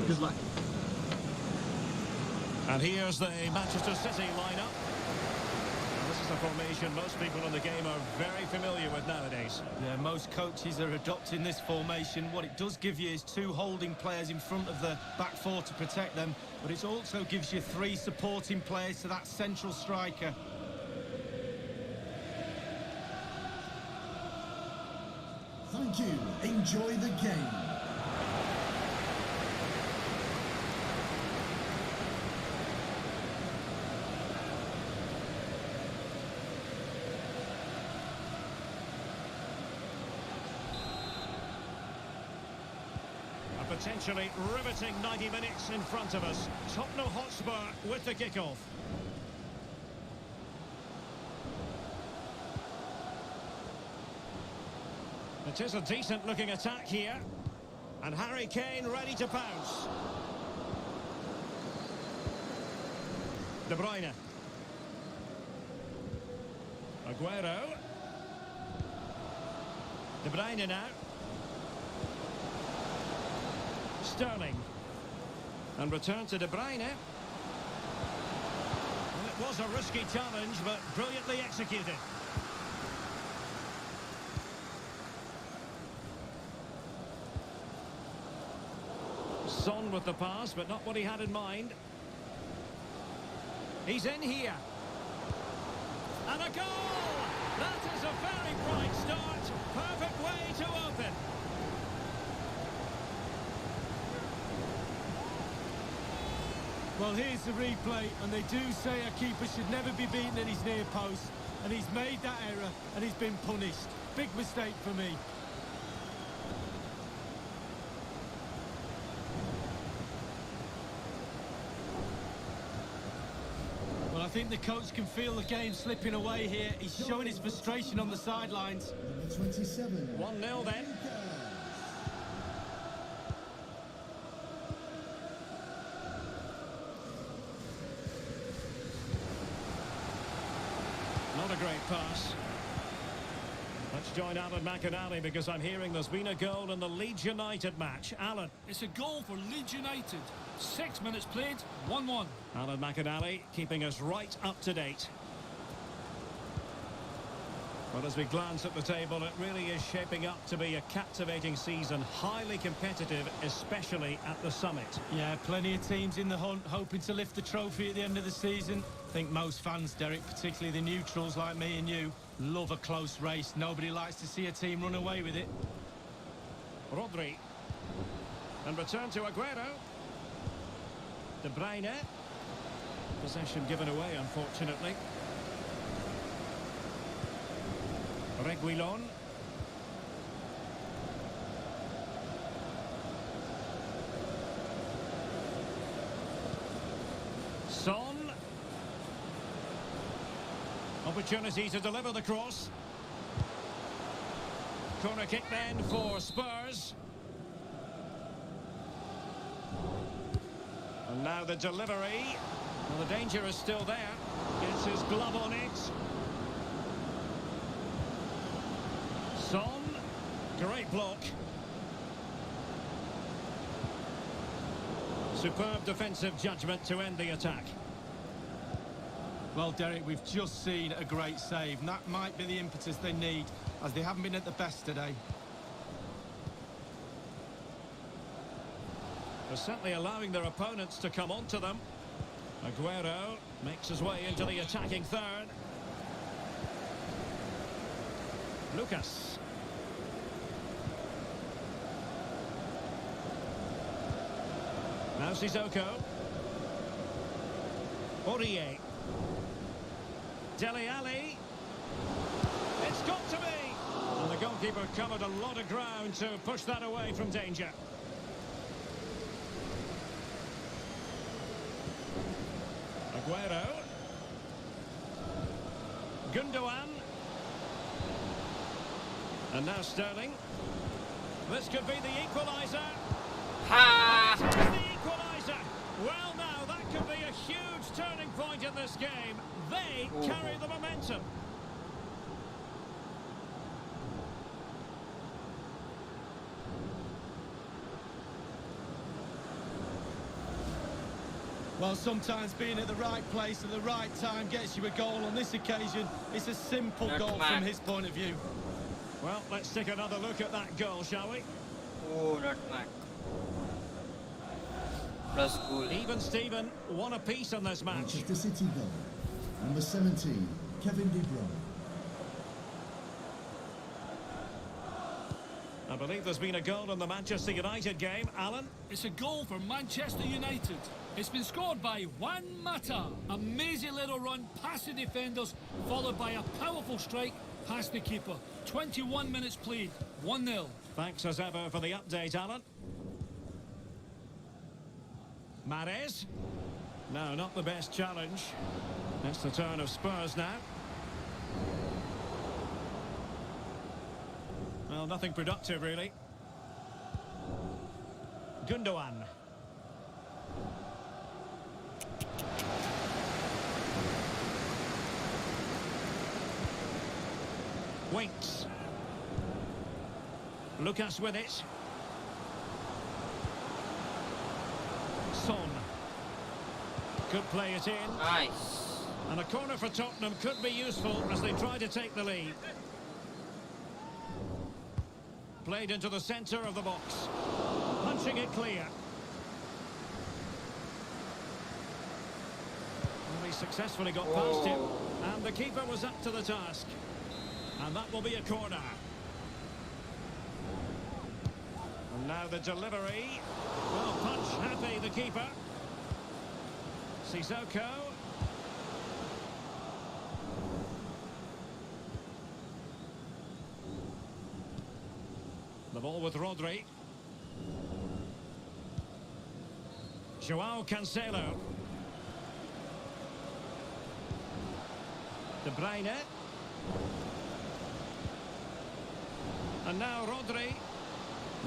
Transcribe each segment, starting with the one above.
Good luck. And here's the Manchester City lineup. This is a formation most people in the game are very familiar with nowadays. Yeah, most coaches are adopting this formation. What it does give you is two holding players in front of the back four to protect them, but it also gives you three supporting players to that central striker. Thank you. Enjoy the game. A potentially riveting 90 minutes in front of us. Tottenham Hotspur with the kickoff. It is a decent-looking attack here. And Harry Kane ready to pounce. De Bruyne. Aguero. De Bruyne now. Sterling. And return to De Bruyne. Well, it was a risky challenge, but brilliantly executed. Son with the pass, but not what he had in mind. He's in here. And a goal! That is a very bright start. Perfect way to open. Well, here's the replay, and they do say a keeper should never be beaten at his near post, and he's made that error, and he's been punished. Big mistake for me. Well, I think the coach can feel the game slipping away here. He's showing his frustration on the sidelines. Number 27. 1-0 then. Not a great pass. Let's join Alan McInally because I'm hearing there's been a goal in the Leeds United match. Alan. It's a goal for Leeds United. 6 minutes played, 1-1. Alan McInally keeping us right up to date. Well, as we glance at the table, it really is shaping up to be a captivating season, highly competitive, especially at the summit. Yeah, plenty of teams in the hunt, hoping to lift the trophy at the end of the season. I think most fans, Derek, particularly the neutrals like me and you, love a close race. Nobody likes to see a team run away with it. Rodri. And return to Aguero. De Bruyne. Possession given away, unfortunately. Reguilon. Son. Opportunity to deliver the cross. Corner kick then for Spurs. And now the delivery. Well, the danger is still there. Gets his glove on it. Son. Great block. Superb defensive judgment to end the attack. Well, Derek, we've just seen a great save, and that might be the impetus they need, as they haven't been at the best today. They're certainly allowing their opponents to come onto them. Aguero makes his way into the attacking third. Lucas. Now Sissoko. Aurier. Dele Alli. It's got to be! And the goalkeeper covered a lot of ground to push that away from danger. Aguero. Gundogan. And now Sterling. This could be the equaliser. Ha! That is the equaliser. Well, now, that could be a huge turning point in this game. They carry the momentum. Well, sometimes being at the right place at the right time gets you a goal. On this occasion, it's a simple Not goal bad. from his point of view. Well, let's take another look at that goal, shall we? Oh, not bad. Plus goal. Even Steven, one apiece on this match. Manchester City goal. Number 17, Kevin De Bruyne. I believe there's been a goal in the Manchester United game. Alan? It's a goal for Manchester United. It's been scored by Juan Mata. Amazing little run past the defenders, followed by a powerful strike past the keeper. 21 minutes played, 1-0. Thanks as ever for the update, Alan. Mahrez? No, not the best challenge. It's the turn of Spurs now. Well, nothing productive, really. Gundogan. Winks. Lucas with it. Son. Could play it in. Nice. And a corner for Tottenham could be useful as they try to take the lead. Played into the centre of the box. Punching it clear. Well, he successfully got past him. And the keeper was up to the task. And that will be a corner. And now the delivery. Well, punch happy, the keeper. Sissoko. The ball with Rodri. Joao Cancelo. De Bruyne. And now Rodri.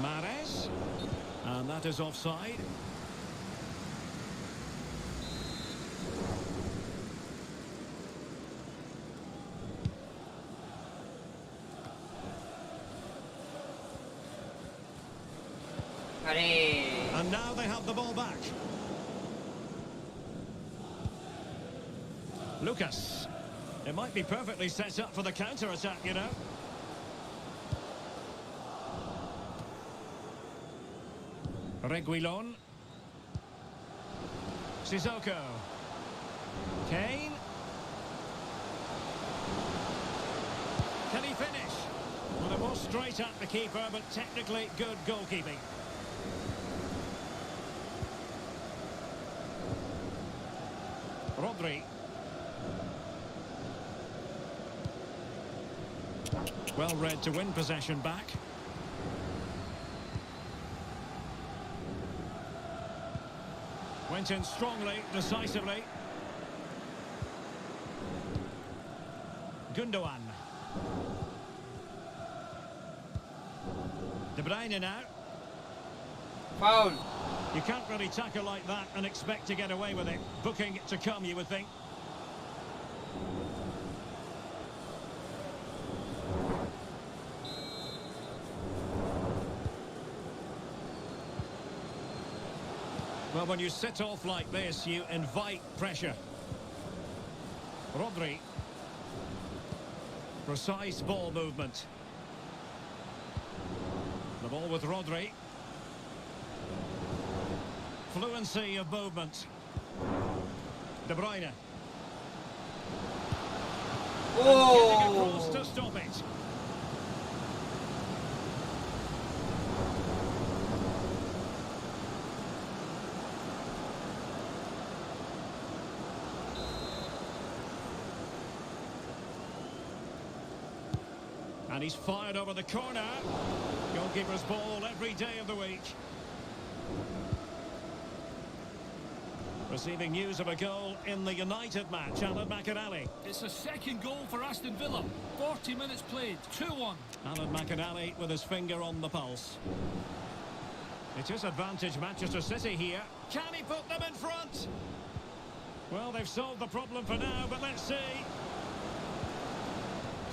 Mahrez. And that is offside. Hurry. And now they have the ball back. Lucas. It might be perfectly set up for the counter-attack, you know. Reguilon. Sissoko. Kane. Can he finish? Well, it was straight at the keeper, but technically good goalkeeping. Rodri. Well read to win possession back. Went in strongly, decisively. Gundogan. De Bruyne now. Foul. You can't really tackle like that and expect to get away with it. Booking to come, you would think. Well, when you sit off like this, you invite pressure. Rodri. Precise ball movement. The ball with Rodri. Fluency of movement. De Bruyne. Getting across to stop it. And he's fired over the corner. Goalkeeper's ball every day of the week. Receiving news of a goal in the United match. Alan McInally. It's a second goal for Aston Villa. 40 minutes played, 2-1. Alan McInally with his finger on the pulse. It is advantage Manchester City here. Can he put them in front? Well, they've solved the problem for now, but let's see.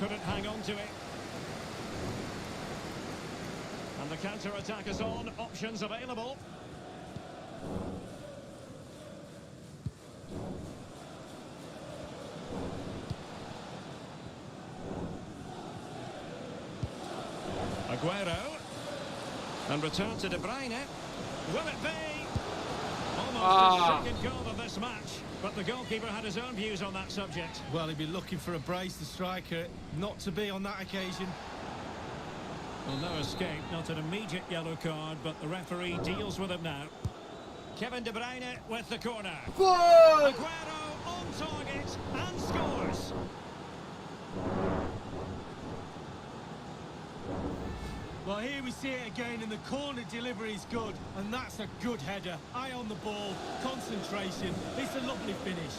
Couldn't hang on to it. And the counter-attack is on. Options available. Aguero. And return to De Bruyne. Will it be? Almost his second goal of this match. But the goalkeeper had his own views on that subject. Well, he'd be looking for a brace, the striker, not to be on that occasion. Well, no escape, not an immediate yellow card, but the referee deals with him now. Kevin De Bruyne with the corner. Goal! Aguero on target and scores. Well, here we see it again, and the corner delivery is good, and that's a good header. Eye on the ball, concentration. It's a lovely finish.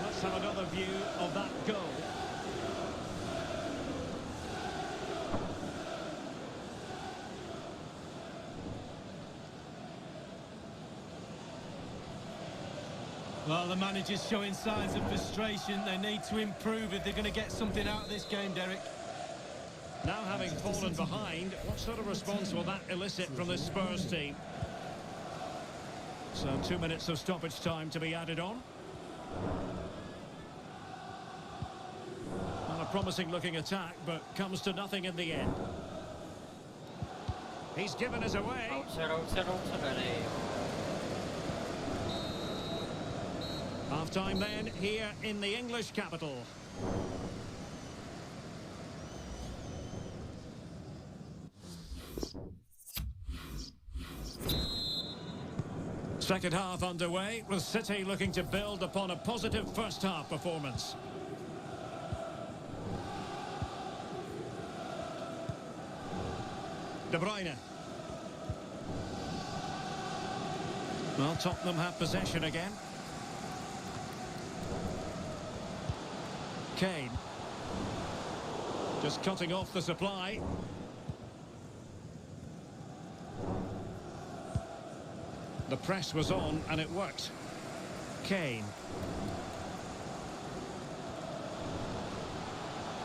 Let's have another view of that goal. Well, the manager's showing signs of frustration. They need to improve if they're going to get something out of this game, Derek. Now having fallen behind, what sort of response will that elicit from the Spurs team? So 2 minutes of stoppage time to be added on. Not a promising looking attack, but comes to nothing in the end. He's given us away. Outside. Half time then, here in the English capital. Second half underway, with City looking to build upon a positive first half performance. De Bruyne. Well, Tottenham have possession again. Kane. Just cutting off the supply. The press was on and it worked. Kane.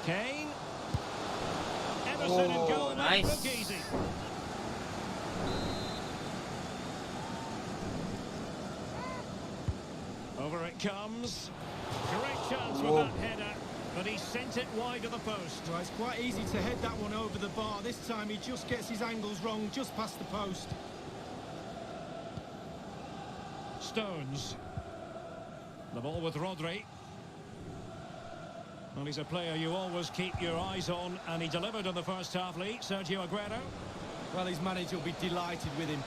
Kane. Emerson and goal. Nice. Look easy. Over it comes. Great chance with that header, but he sent it wide of the post. Well, it's quite easy to head that one over the bar. This time he just gets his angles wrong, just past the post. Stones. The ball with Rodri. Well, he's a player you always keep your eyes on, and he delivered in the first half lead. Sergio Aguero. Well, his manager will be delighted with him.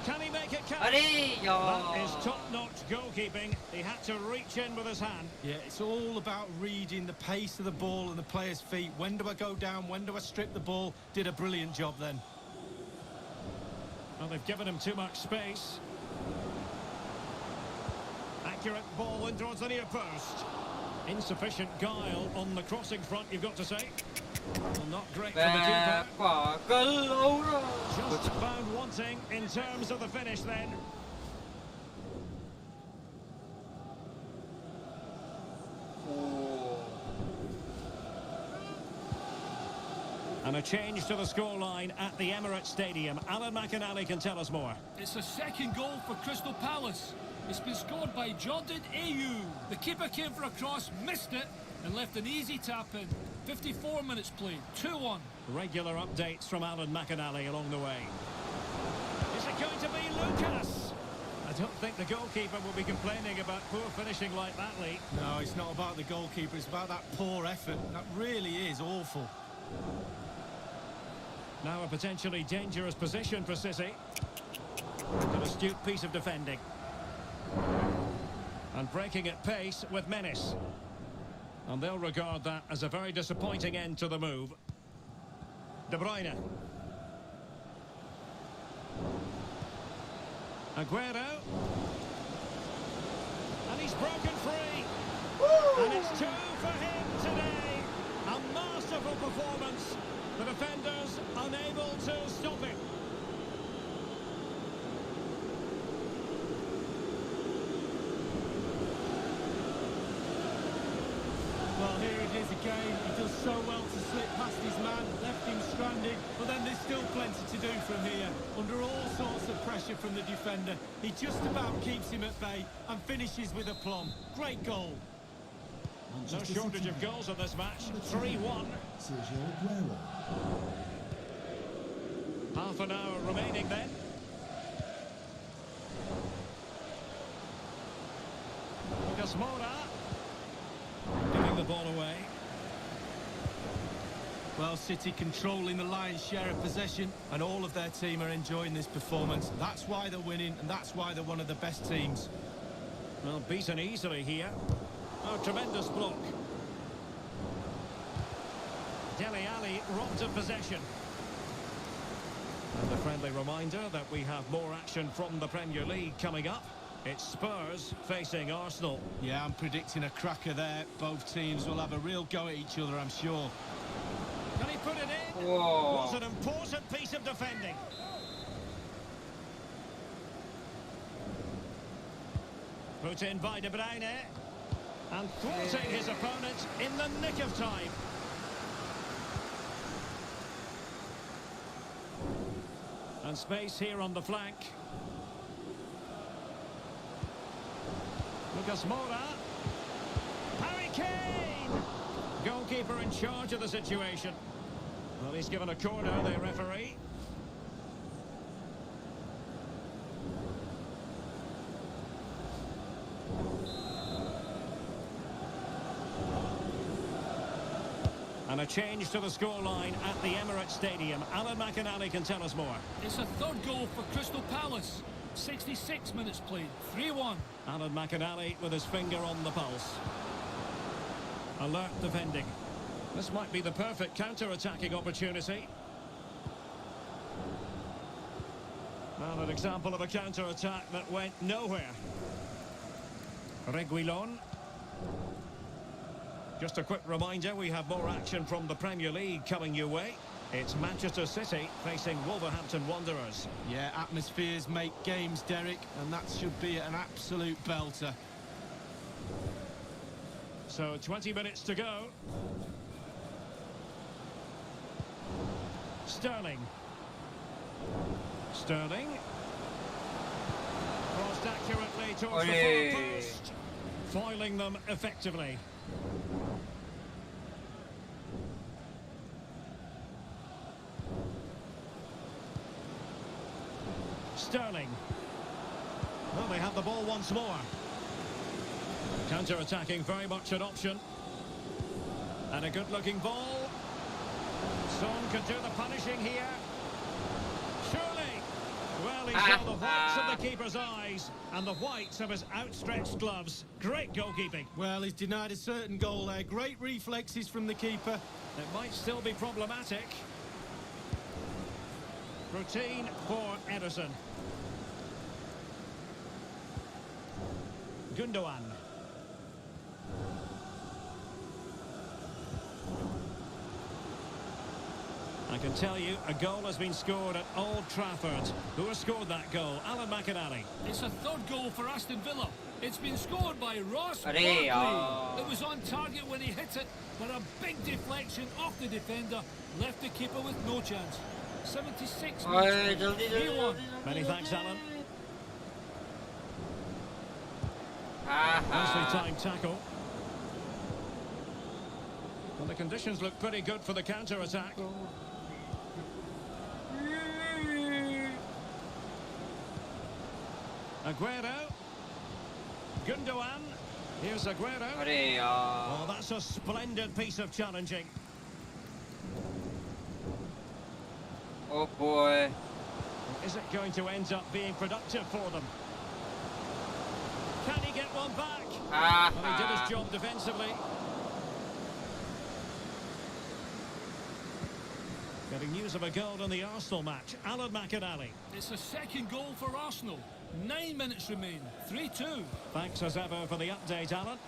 Can he make it count? That That is top-notch goalkeeping. He had to reach in with his hand. Yeah, it's all about reading the pace of the ball and the player's feet. When do I go down? When do I strip the ball? Did a brilliant job then. Well, they've given him too much space. Accurate ball in towards the near post. Insufficient guile on the crossing front, you've got to say. Well, not great from the keeper. Just found wanting in terms of the finish then. And a change to the scoreline at the Emirates Stadium. Alan McInally can tell us more. It's a second goal for Crystal Palace. It's been scored by Jordan Ayew. The keeper came for a cross, missed it, and left an easy tap in. 54 minutes played, 2-1. Regular updates from Alan McInally along the way. Is it going to be Lucas? I don't think the goalkeeper will be complaining about poor finishing like that, Lee. No, it's not about the goalkeeper, it's about that poor effort. That really is awful. Now a potentially dangerous position for City. An astute piece of defending. And breaking at pace with menace. And they'll regard that as a very disappointing end to the move. De Bruyne. Aguero. And he's broken free. Woo! And it's 2 for him today. A masterful performance. The defenders unable to stop him. Well, here it is again. He does so well to slip past his man, left him stranded, but then there's still plenty to do from here. Under all sorts of pressure from the defender, he just about keeps him at bay and finishes with aplomb. Great goal. No Manchester shortage City of goals in this match. Number 3-1. Sergio Aguero. Half an hour remaining then. Lucas Moura. Giving the ball away. Well, City controlling the lion's share of possession, and all of their team are enjoying this performance. That's why they're winning, and that's why they're one of the best teams. Well, beaten easily here. Oh, tremendous block. Dele Alli robbed of possession. And a friendly reminder that we have more action from the Premier League coming up. It's Spurs facing Arsenal. Yeah, I'm predicting a cracker there. Both teams will have a real go at each other, I'm sure. Can he put it in? Whoa. Was an important piece of defending. Put in by De Bruyne. And thwarting his opponent in the nick of time. And space here on the flank. Lucas Moura. Harry Kane! Goalkeeper in charge of the situation. Well, he's given a corner, the referee. And a change to the scoreline at the Emirates Stadium. Alan McInally can tell us more. It's a third goal for Crystal Palace. 66 minutes played, 3-1. Alan McInally with his finger on the pulse. Alert defending. This might be the perfect counter-attacking opportunity. Well, an example of a counter-attack that went nowhere. Reguilon. Just a quick reminder, we have more action from the Premier League coming your way. It's Manchester City facing Wolverhampton Wanderers. Yeah, atmospheres make games, Derek, and that should be an absolute belter. So 20 minutes to go. Sterling. Sterling. Crossed accurately towards the far post. Foiling them effectively. Sterling. Well, they have the ball once more. Counter-attacking very much an option. And a good-looking ball. Son could do the punishing here. Surely. Well, he saw the whites of the keeper's eyes and the whites of his outstretched gloves. Great goalkeeping. Well, he's denied a certain goal there. Great reflexes from the keeper. It might still be problematic. Routine for Ederson. Gundogan. I can tell you, a goal has been scored at Old Trafford. Who has scored that goal? Alan McInally. It's a third goal for Aston Villa. It's been scored by Ross Are Barkley. they, It was on target when he hit it, but a big deflection off the defender left the keeper with no chance. 76 minutes. 3-1. Many thanks, Alan. Ah, Nicely timed tackle. Well, the conditions look pretty good for the counter-attack. Aguero. Gundogan. Here's Aguero. Oh, that's a splendid piece of challenging. Oh boy. Is it going to end up being productive for them? Can he get one back? Well, he did his job defensively. Getting news of a goal in the Arsenal match. Alan McInally. It's a second goal for Arsenal. 9 minutes remain. 3-2. Thanks as ever for the update, Alan.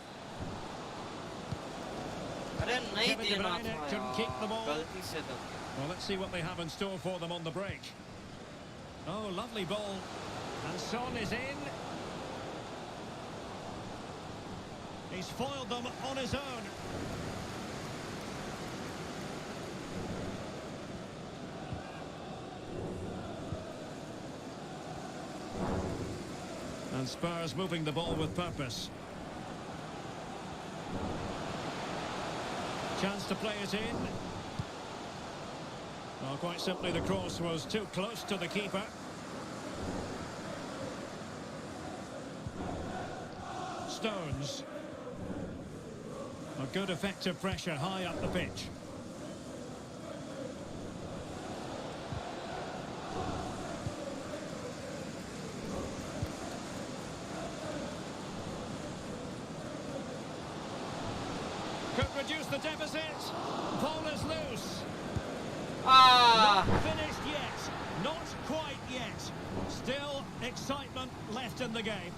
Kevin De Bruyne couldn't keep the ball. Well, let's see what they have in store for them on the break. Oh, lovely ball. And Son is in. He's foiled them on his own. And Spurs moving the ball with purpose. Chance to play it in. Well, quite simply, the cross was too close to the keeper. Stones. A good effective pressure high up the pitch. Could reduce the deficit. Ball is loose. Ah! Not finished yet. Not quite yet. Still excitement left in the game.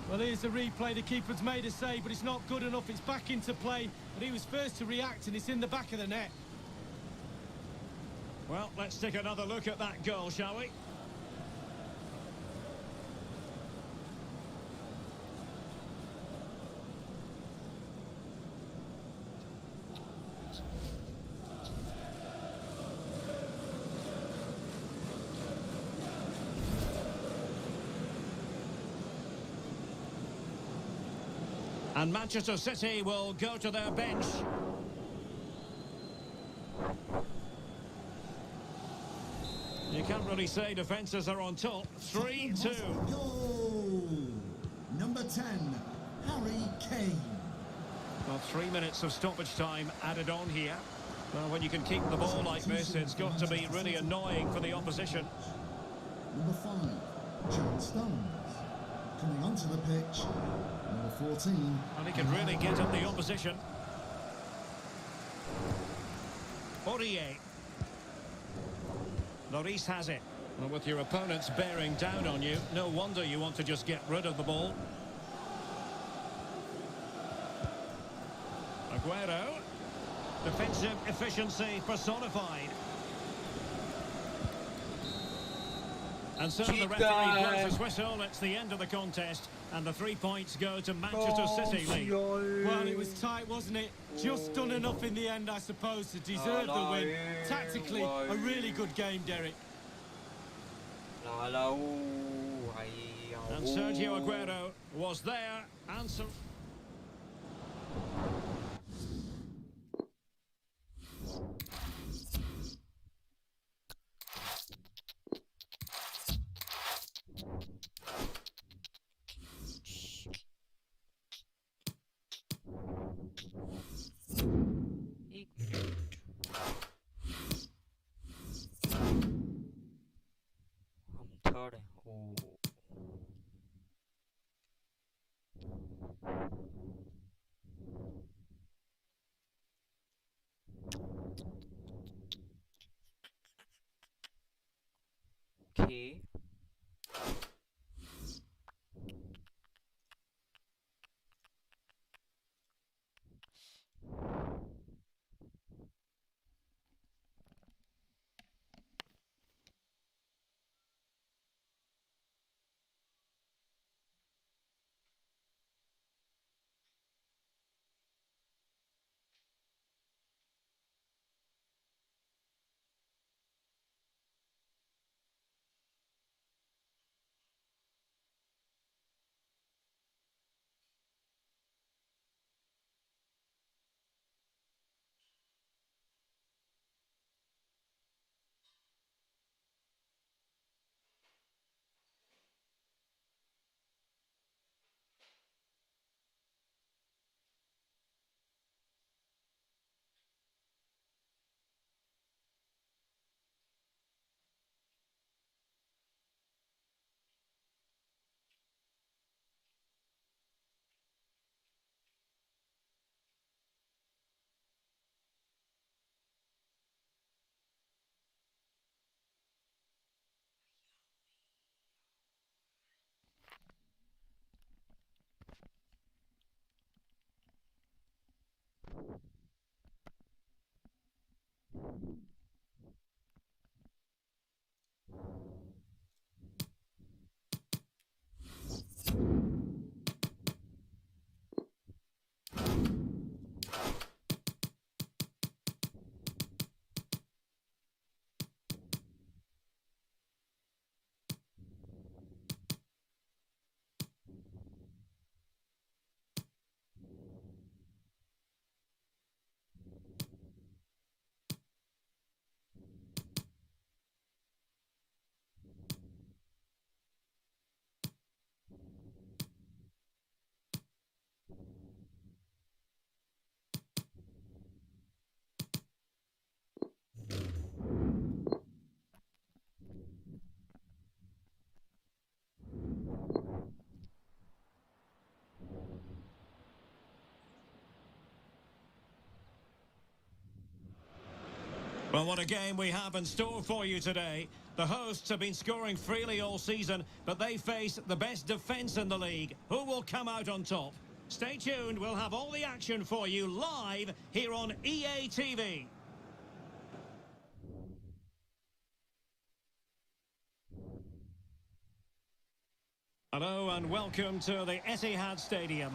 Well, here's the replay. The keeper's made a save, but it's not good enough. It's back into play, but he was first to react, and it's in the back of the net. Well, let's take another look at that goal, shall we? And Manchester City will go to their bench. You can't really say defences are on top. 3-2. Goal! Number 10, Harry Kane. Well, 3 minutes of stoppage time added on here. Well, when you can keep the ball like this, it's got to be really annoying for the opposition. Number 5, John Stones. Coming onto the pitch, number 14. And he can really get at the opposition. Aurier. Lloris has it. Well, with your opponents bearing down on you, no wonder you want to just get rid of the ball. Aguero. Defensive efficiency personified. And so the referee blows his whistle. It's the end of the contest, and the 3 points go to Manchester City lead. Well, it was tight, wasn't it? Just done enough in the end, I suppose, to deserve the win. Tactically, a really good game, Derek. And Sergio Aguero was there. Answer. third. Oh. Okay. Well, what a game we have in store for you today. The hosts have been scoring freely all season, but they face the best defence in the league. Who will come out on top? Stay tuned, we'll have all the action for you live here on EA TV. Hello and welcome to the Etihad Stadium.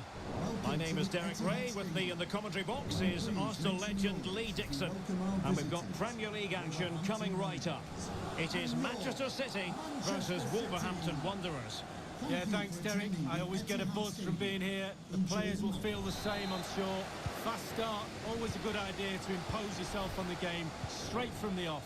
My name is Derek Ray. With me in the commentary box is Arsenal legend Lee Dixon. And we've got Premier League action coming right up. It is Manchester City versus Wolverhampton Wanderers. Yeah, thanks, Derek. I always get a buzz from being here. The players will feel the same, I'm sure. Fast start, always a good idea to impose yourself on the game straight from the off.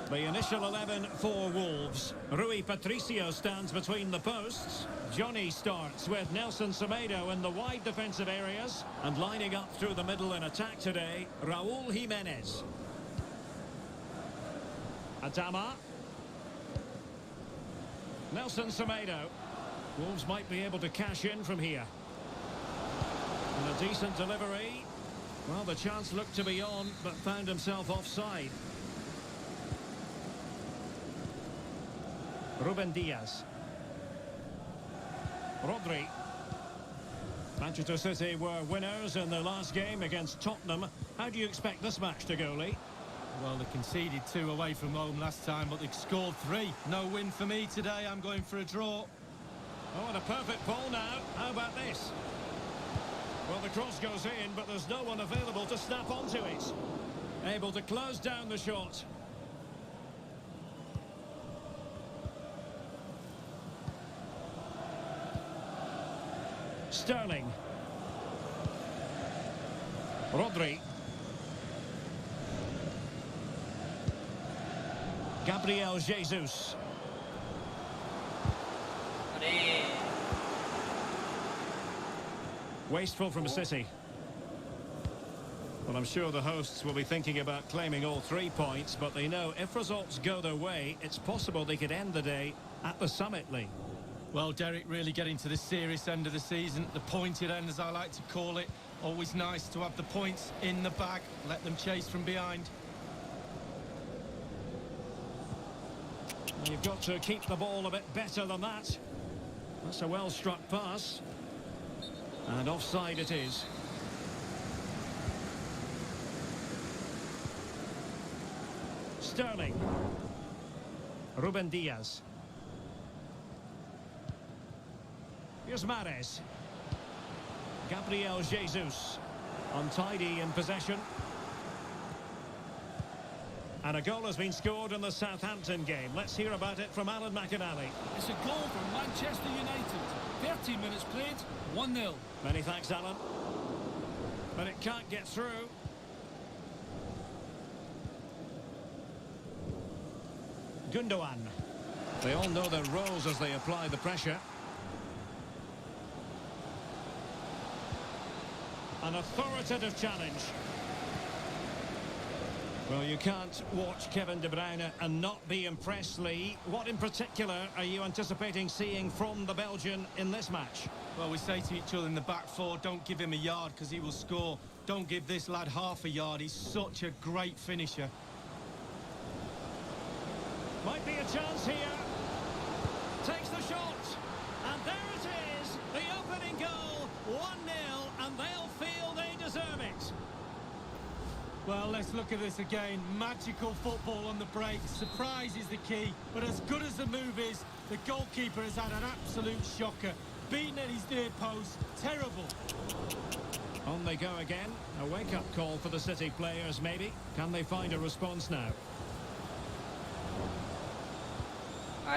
The initial 11 for Wolves. Rui Patricio stands between the posts. Johnny starts with Nelson Semedo in the wide defensive areas. And lining up through the middle in attack today, Raúl Jiménez. Adama. Nelson Semedo. Wolves might be able to cash in from here. And a decent delivery. Well, the chance looked to be on, but found himself offside. Ruben Diaz. Rodri. Manchester City were winners in their last game against Tottenham. How do you expect this match to go, Lee? Well, they conceded 2 away from home last time, but they scored 3. No win for me today. I'm going for a draw. Oh, and a perfect ball now. How about this? Well, the cross goes in, but there's no one available to snap onto it. Able to close down the shot. Sterling. Rodri. Gabriel Jesus. Wasteful from City. Well, I'm sure the hosts will be thinking about claiming all 3 points, but they know if results go their way, it's possible they could end the day at the Summit League. Well, Derek, really getting to the serious end of the season, the pointed end, as I like to call it. Always nice to have the points in the bag, let them chase from behind. You've got to keep the ball a bit better than that. That's a well-struck pass. And offside it is. Sterling. Ruben Diaz. Here's Mahrez. Gabriel Jesus. Untidy in possession. And a goal has been scored in the Southampton game. Let's hear about it from Alan McInally. It's a goal for Manchester United. 13 minutes played, 1-0. Many thanks, Alan. But it can't get through. Gundogan. They all know their roles as they apply the pressure. An authoritative challenge. Well, you can't watch Kevin De Bruyne and not be impressed, Lee. What in particular are you anticipating seeing from the Belgian in this match? Well, we say to each other in the back four, don't give him a yard because he will score. Don't give this lad half a yard. He's such a great finisher. Might be a chance here. Takes the shot. And there it is. The opening goal. 1-0. And they'll feel they deserve it. Well, let's look at this again. Magical football on the break. Surprise is the key. But as good as the move is, the goalkeeper has had an absolute shocker. Beaten at his near post. Terrible. On they go again. A wake-up call for the City players, maybe. Can they find a response now?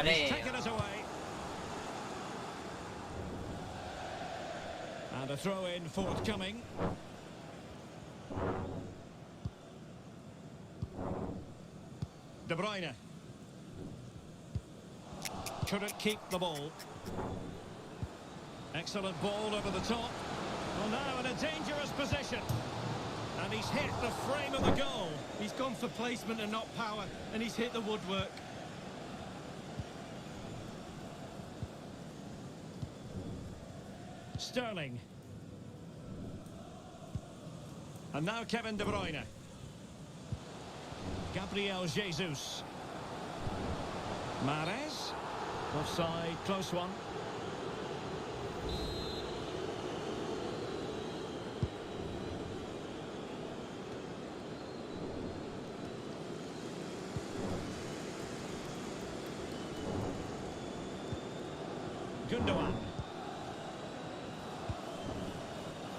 He's taken it away. And a throw-in forthcoming. De Bruyne. Couldn't keep the ball. Excellent ball over the top. Well, now in a dangerous position. And he's hit the frame of the goal. He's gone for placement and not power, and he's hit the woodwork. Sterling. And now Kevin De Bruyne. Gabriel Jesus. Mahrez. Offside, close one. Gundogan.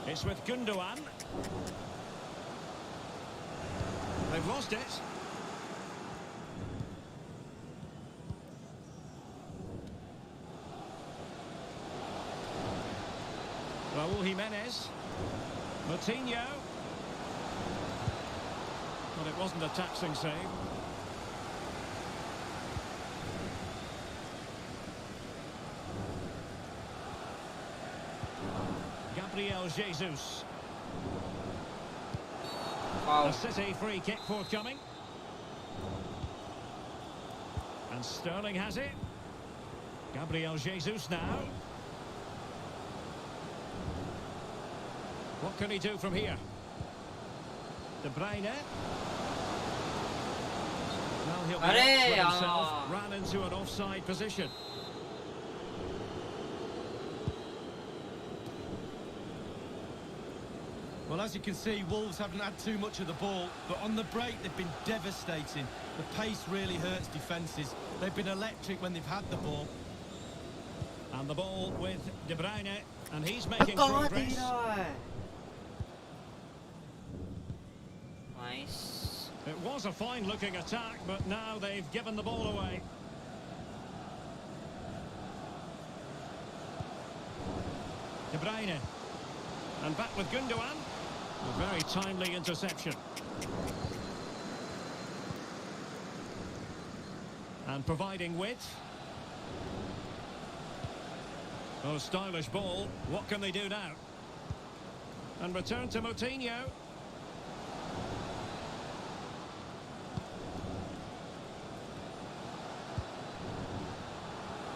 It's with Gundogan. They've lost it. Raúl Jimenez. Moutinho. But it wasn't a taxing save. Gabriel Jesus. Wow. A City free kick forthcoming. And Sterling has it. Gabriel Jesus now. What can he do from here? De Bruyne. Well, he'll be honest with himself. Ran into an offside position. Well, as you can see, Wolves haven't had too much of the ball, but on the break they've been devastating. The pace really hurts defences. They've been electric when they've had the ball. And the ball with De Bruyne, and he's making progress. Nice. It was a fine-looking attack, but now they've given the ball away. De Bruyne. And back with Gundogan. A very timely interception. And providing width. Oh, stylish ball. What can they do now? And return to Moutinho.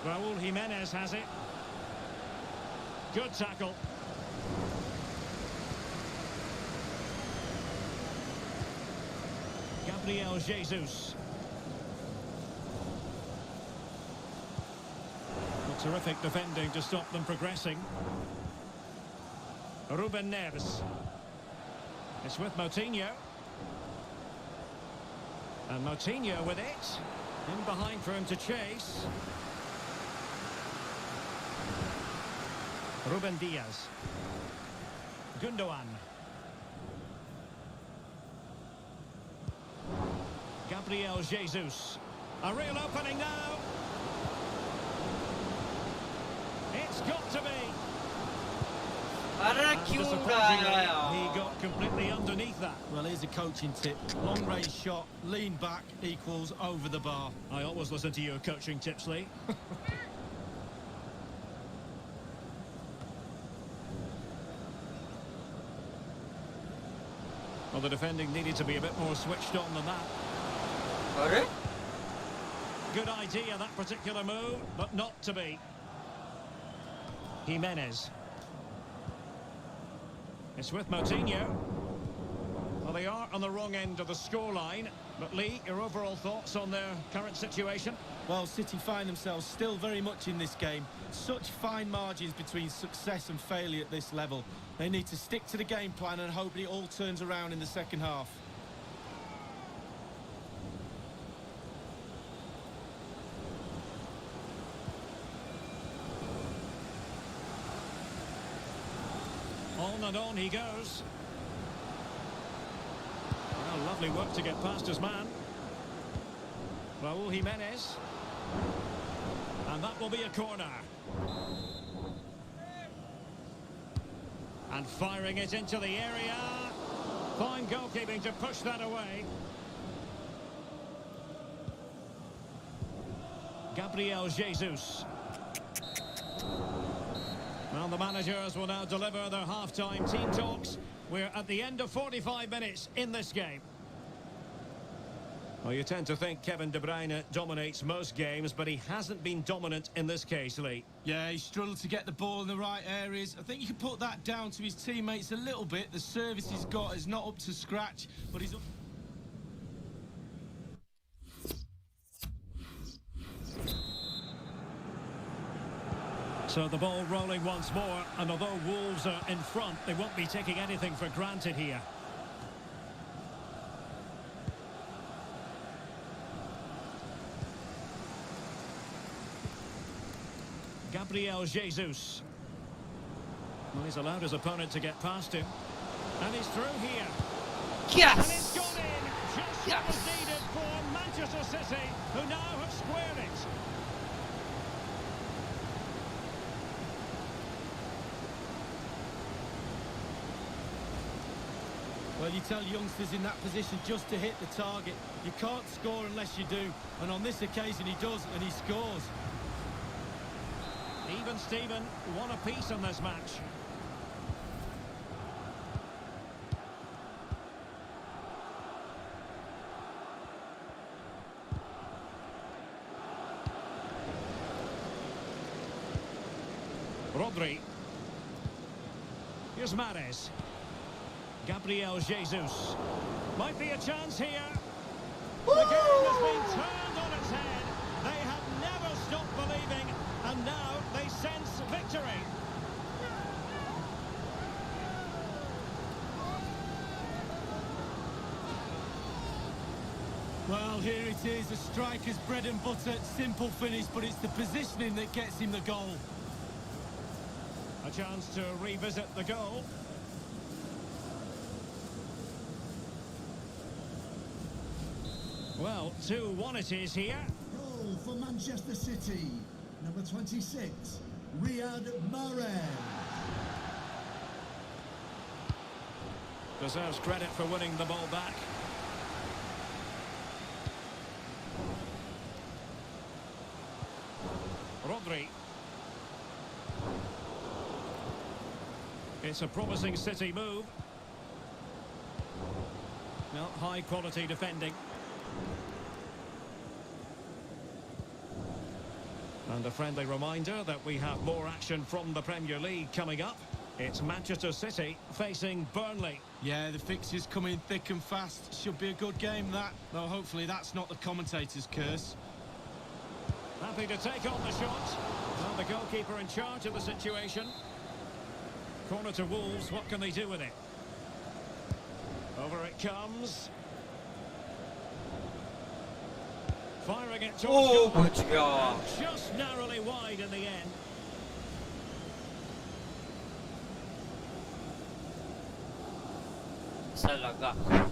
Raúl Jimenez has it. Good tackle. Gabriel Jesus. Well, terrific defending to stop them progressing. Ruben Neves. It's with Moutinho. And Moutinho with it. In behind for him to chase. Ruben Diaz. Gundogan. Gabriel Jesus. A real opening now. It's got to be. And surprisingly, he got completely underneath that. Well, here's a coaching tip. Long range shot, lean back equals over the bar. I always listen to your coaching tips, Lee. Well, the defending needed to be a bit more switched on than that. Alright. Good idea, that particular move, but not to be. Jimenez. It's with Moutinho. Well, they are on the wrong end of the scoreline. But Lee, your overall thoughts on their current situation? Well, City find themselves still very much in this game. Such fine margins between success and failure at this level. They need to stick to the game plan and hope it all turns around in the second half. On and on he goes. Well, lovely work to get past his man. Raúl Jimenez. And that will be a corner. And firing it into the area. Fine goalkeeping to push that away. Gabriel Jesus. Well, the managers will now deliver their half-time team talks. We're at the end of 45 minutes in this game. Well, you tend to think Kevin De Bruyne dominates most games, but he hasn't been dominant in this case, Lee. Yeah, he struggled to get the ball in the right areas. I think you can put that down to his teammates a little bit. The service he's got is not up to scratch, but he's... So the ball rolling once more, and although Wolves are in front, they won't be taking anything for granted here. Gabriel Jesus. Well, he's allowed his opponent to get past him. And he's through here. Yes! And it's gone in. Just Yes! what was needed for Manchester City, who now have squared it. Well, you tell youngsters in that position just to hit the target. You can't score unless you do. And on this occasion, he does, and he scores. Even Steven, one apiece in this match. Rodri. Here's Mahrez. Gabriel Jesus. Might be a chance here. The game has been turned on its head. They have never stopped believing, and now they sense victory. Well, here it is, a striker's bread and butter, simple finish, but it's the positioning that gets him the goal. A chance to revisit the goal. Well, 2-1 it is here. Goal for Manchester City. Number 26, Riyad Mahrez. Deserves credit for winning the ball back. Rodri. It's a promising City move. Well, high quality defending. And a friendly reminder that we have more action from the Premier League coming up. It's Manchester City facing Burnley. Yeah, the fixtures come in thick and fast. Should be a good game, that. Though hopefully that's not the commentator's curse. Happy to take on the shot. Well, the goalkeeper in charge of the situation. Corner to Wolves, what can they do with it? Over it comes. Firing it towards Oh, goal. good goal. Just narrowly wide in the end. Salaga.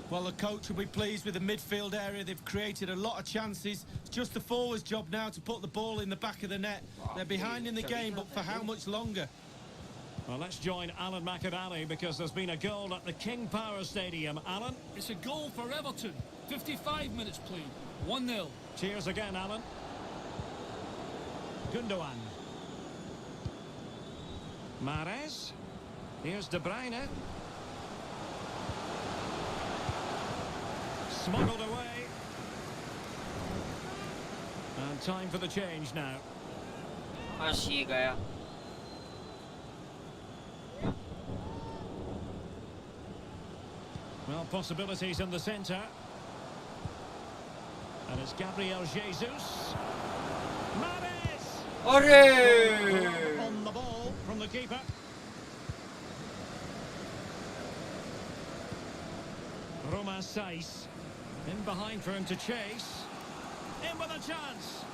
Well, the coach will be pleased with the midfield area. They've created a lot of chances. It's just the forwards' job now to put the ball in the back of the net. They're behind in the game, but for how much longer? Well, let's join Alan McAnally because there's been a goal at the King Power Stadium. Alan? It's a goal for Everton. 55 minutes played. 1-0. Cheers again, Alan. Gundogan. Mahrez. Here's De Bruyne. Smuggled away. And time for the change now. Masih gaya. Well, possibilities in the centre. And it's Gabriel Jesus. Mahrez! Ore! On the ball from the keeper. Romain Saiz. In behind for him to chase. In with a chance.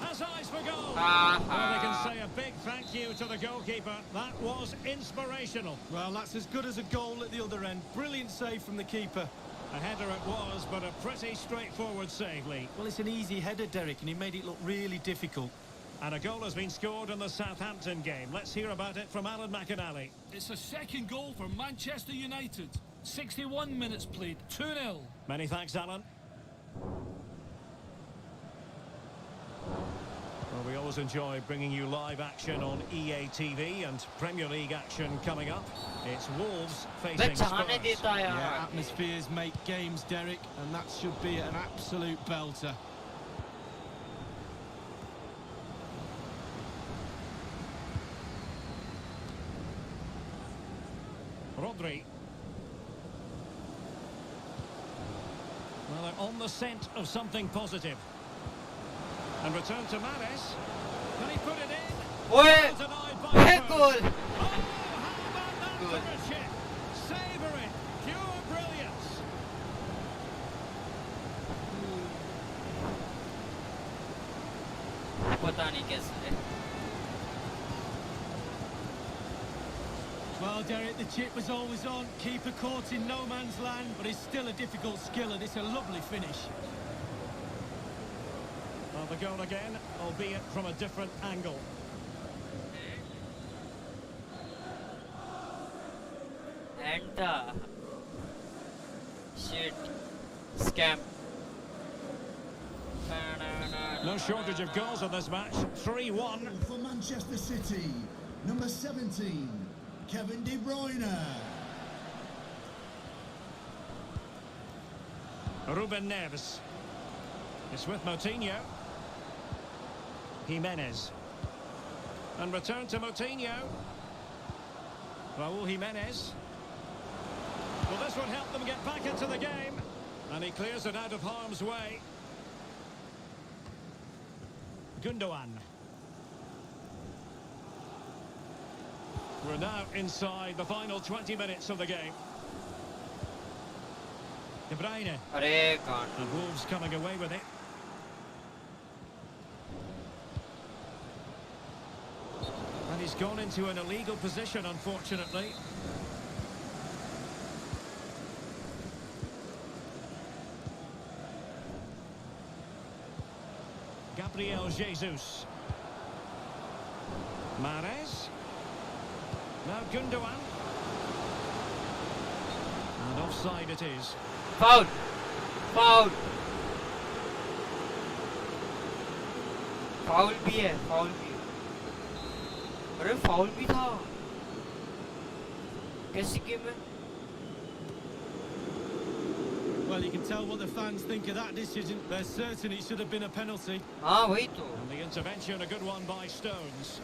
Has eyes for goal. Well, they can say a big thank you to the goalkeeper. That was inspirational. Well, that's as good as a goal at the other end. Brilliant save from the keeper. A header it was, but a pretty straightforward save, Lee. Well, it's an easy header, Derek, and he made it look really difficult. And a goal has been scored in the Southampton game. Let's hear about it from Alan McAnally. It's a second goal for Manchester United. 61 minutes played. 2-0. Many thanks, Alan. Well, we always enjoy bringing you live action on EA TV and Premier League action coming up. It's Wolves way facing चाहने Spurs. देता है Yeah, यार atmospheres make games, Derek, and that should be an absolute belter. Rodri. Well, they're on the scent of something positive. And return to Mahrez. Can he put it in? ओए Well denied by है Spurs. Goal Oh, how about that Good. for a chip? Savour it. Pure brilliance. पता नहीं कैसे है Well, Derek, the chip was always on. Keeper caught in no man's land, but it's still a difficult skill, and it's a lovely finish. Well, the goal again, albeit from a different angle. and shit scam No shortage of goals in this match. 3-1. For Manchester City, number 17, Kevin De Bruyne. Ruben Neves. It's with Moutinho. Jimenez. And return to Moutinho. Raúl Jimenez. Well, this would help them get back into the game. And he clears it out of harm's way. Gundogan. We're now inside the final 20 minutes of the game. De Bruyne. अरे कान And Wolves coming away with it. And he's gone into an illegal position, unfortunately. Gabriel Jesus. Mahrez. Now Gundogan. And offside it is. Foul foul foul भी है अरे foul भी था कैसी game है Well, you can tell what the fans think of that decision. They're certain it should have been a penalty. हाँ वही तो And the intervention, a good one by Stones.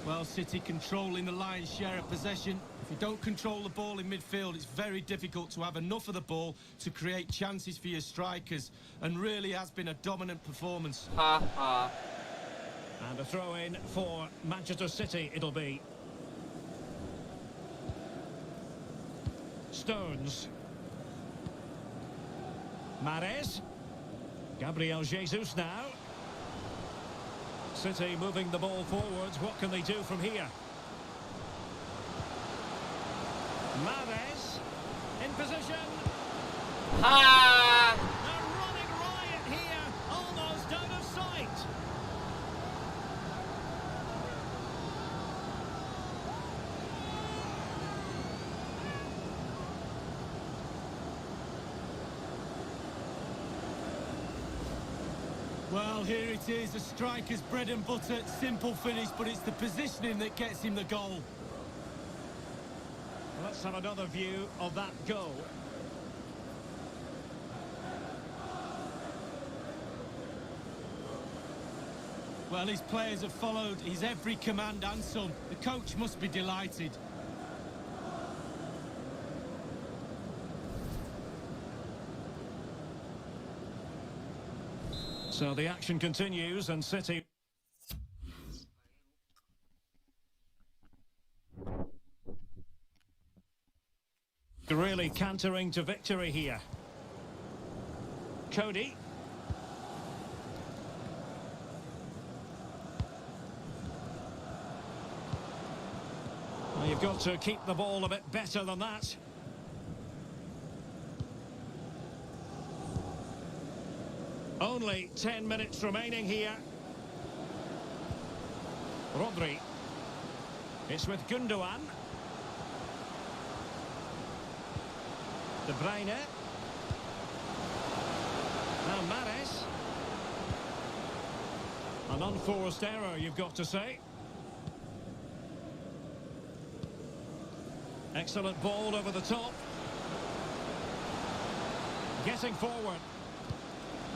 Well, City controlling the lion's share of possession. If you don't control the ball in midfield, it's very difficult to have enough of the ball to create chances for your strikers. And really has been a dominant performance. हाँ हाँ And a throw-in for Manchester City it'll be. Stones. Mahrez. Gabriel Jesus now. City moving the ball forwards. What can they do from here? Mahrez. In position. हाँ A running riot here. Almost out of sight. Well, here it is, a striker's bread and butter, simple finish, but it's the positioning that gets him the goal. Let's have another view of that goal. Well, his players have followed his every command and some. The coach must be delighted. So the action continues and City really cantering to victory here. Cody. Well, you've got to keep the ball a bit better than that. Only 10 minutes remaining here. Rodri. It's with Gundogan. De Bruyne. Now Mahrez. An unforced error, you've got to say. Excellent ball over the top. Getting forward.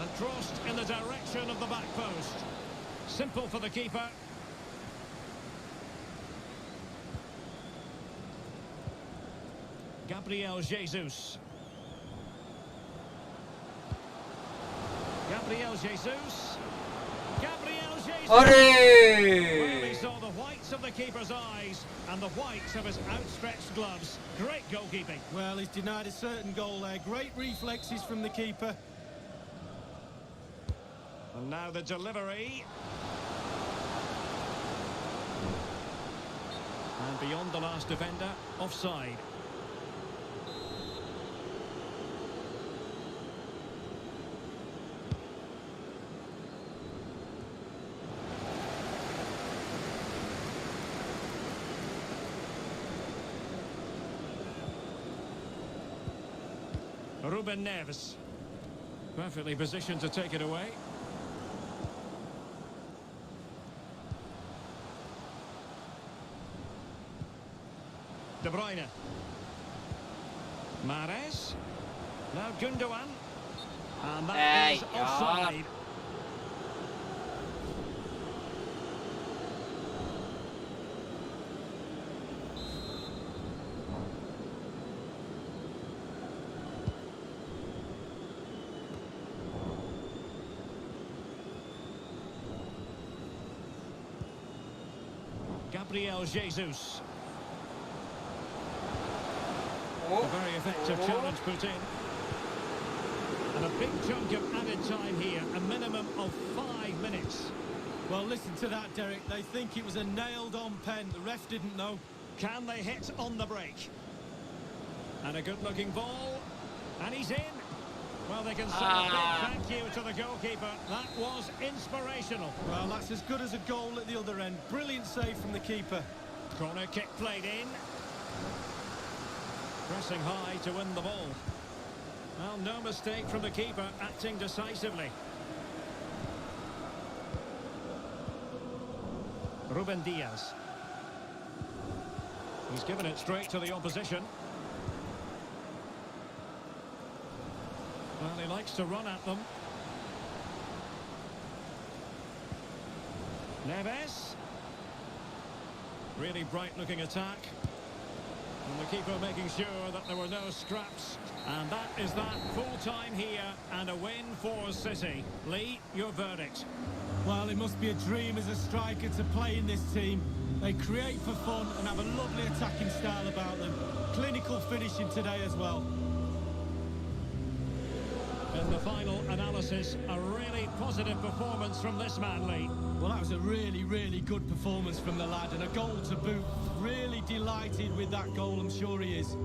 And crossed in the direction of the back post. Simple for the keeper. Gabriel Jesus. Gabriel Jesus. Gabriel Jesus. Well, he saw the whites of the keeper's eyes and the whites of his outstretched gloves. Great goalkeeping. Well, he's denied a certain goal there. Great reflexes from the keeper. And now the delivery. And beyond the last defender, offside. Ruben Neves. Perfectly positioned to take it away. De Bruyne. Mahrez. Now Gundogan. And that is offside. Gabriel Jesus. A very effective challenge put in. And a big chunk of added time here, a minimum of 5 minutes. Well, listen to that, Derek. They think it was a nailed-on pen. The ref didn't know. Can they hit on the break? And a good-looking ball. And he's in. Well, they can say a big thank you to the goalkeeper. That was inspirational. Well, that's as good as a goal at the other end. Brilliant save from the keeper. Corner kick played in. Pressing high to win the ball. Well, no mistake from the keeper, acting decisively. Ruben Diaz. He's given it straight to the opposition. Well, he likes to run at them. Neves. Really bright-looking attack. And the keeper making sure that there were no scraps. And that is that. Full time here and a win for City. Lee, your verdict. Well, it must be a dream as a striker to play in this team. They create for fun and have a lovely attacking style about them. Clinical finishing today as well. In the final analysis, a really positive performance from this man, Lee. Well, that was a really, really good performance from the lad, and a goal to boot. Really delighted with that goal, I'm sure he is.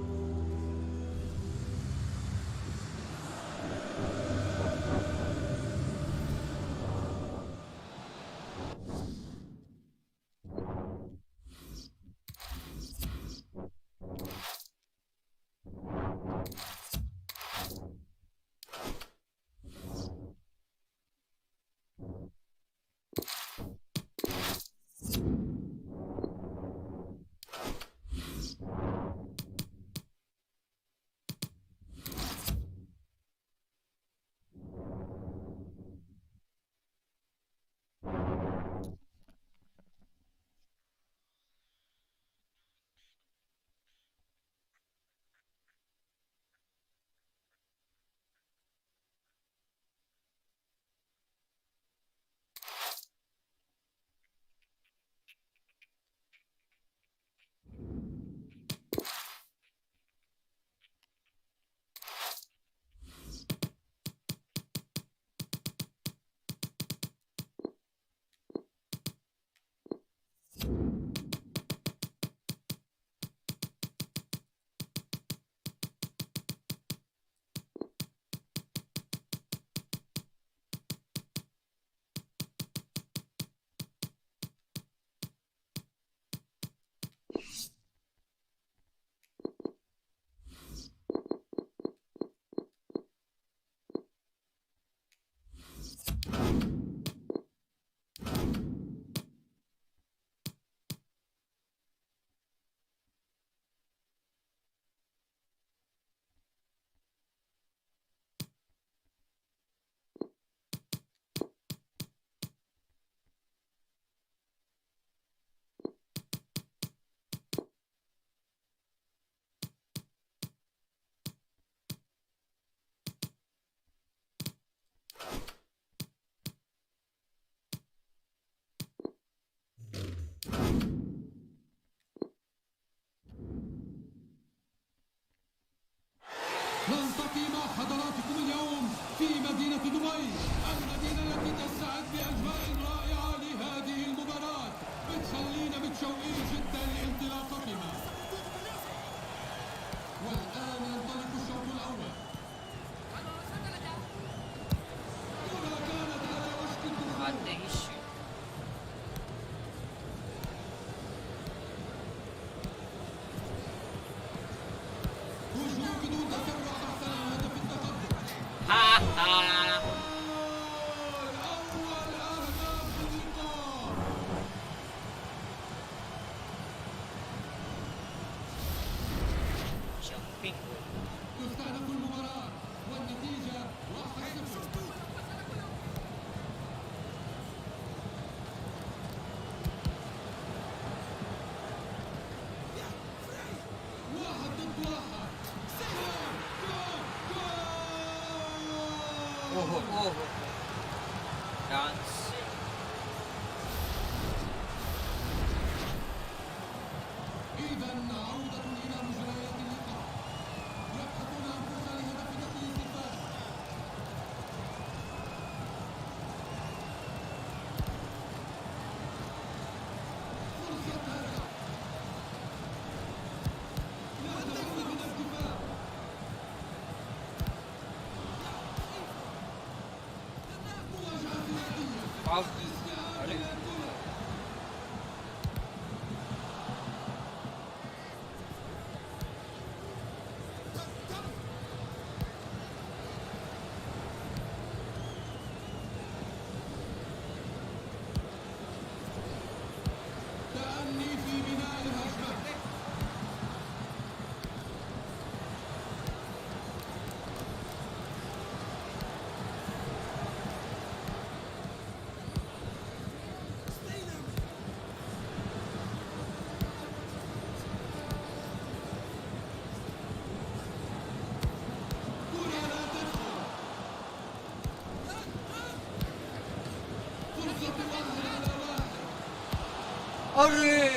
أري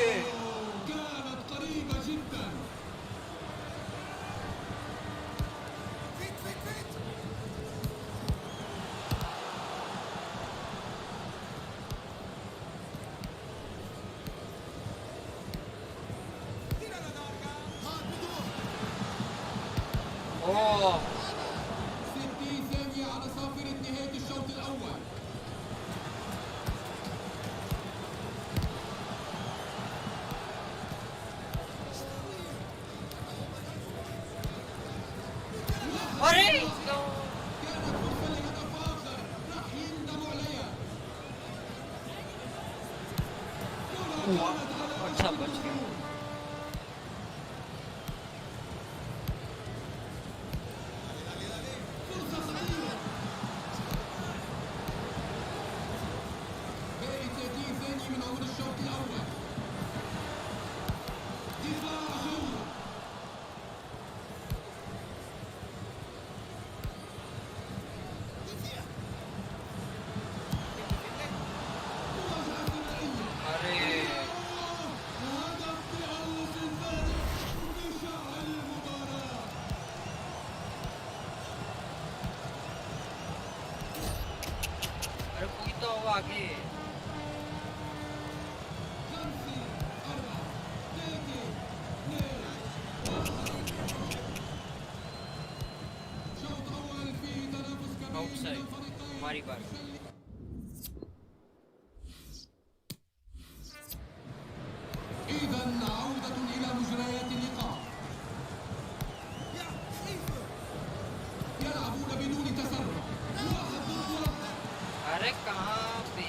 كانت قريبة جدا. أوه 60 ثانية على صافرة نهاية الشوط الأول. أري كانت فرصة لهدف آخر، راح يندم عليها. अच्छा बच गया فرصة خطيرة. باقي 30 ثانية من عمر الشوط الأول. دفاع جولة. مواجهة ثنائية. अरे هدف بأول الفارق بشعل المباراة. अरे कोई तो हो आगे 5 4 3 2 1. شوط أول فيه تنافس كبير بين Outside. الفريقين. हमारी बार إذا عودة إلى مجريات اللقاء. يلعبون بدون تسرع. واحد ضد واحد. अरे कहाँ पे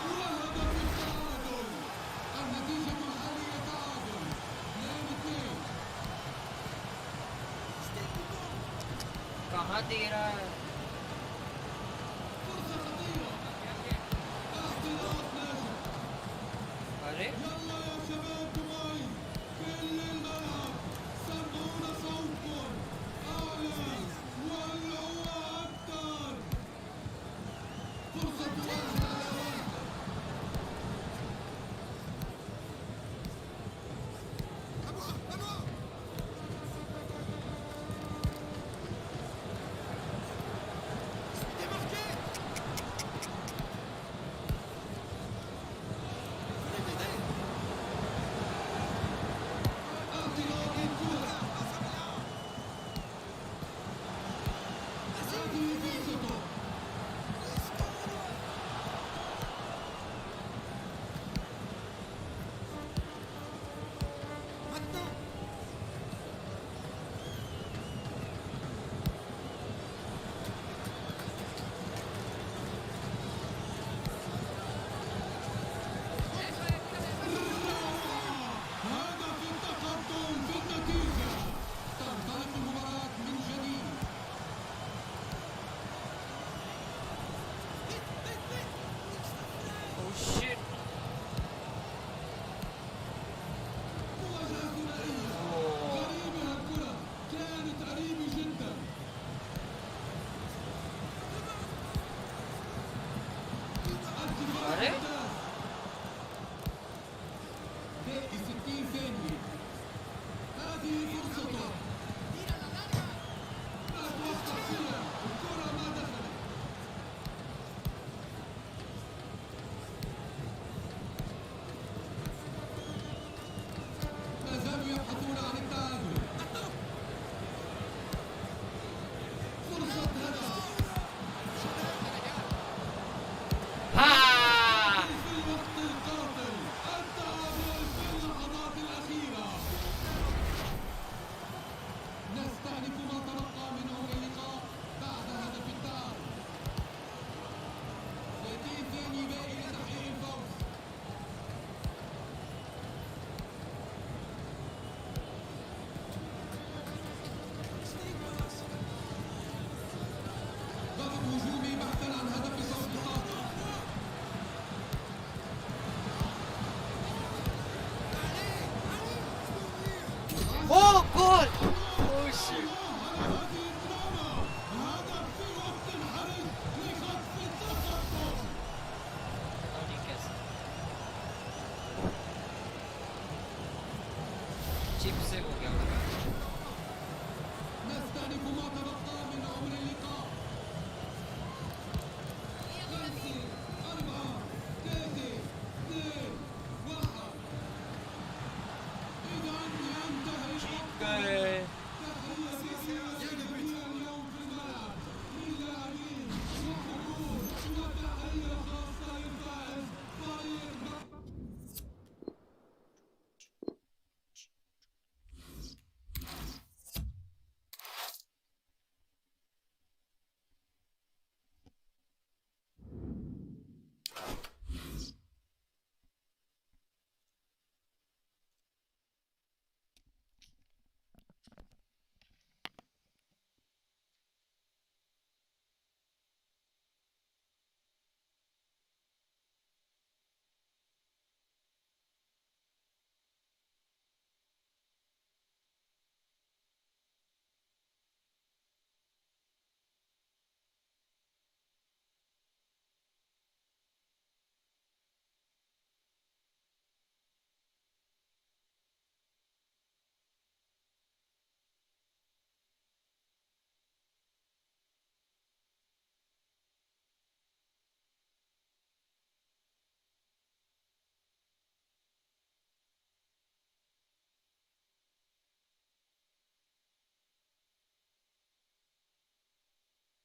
وهدف التعادل. النتيجة الحالية تعادل 2-2. कहाँ दे रहा है فرصة خطيرة. اختراق ناجح. अरे يلا يا شباب دبي، كل الملعب سمعونا صوتكم أعلى ولعوا أكثر. فرصة واحد على واحد. 컷! 오우씨.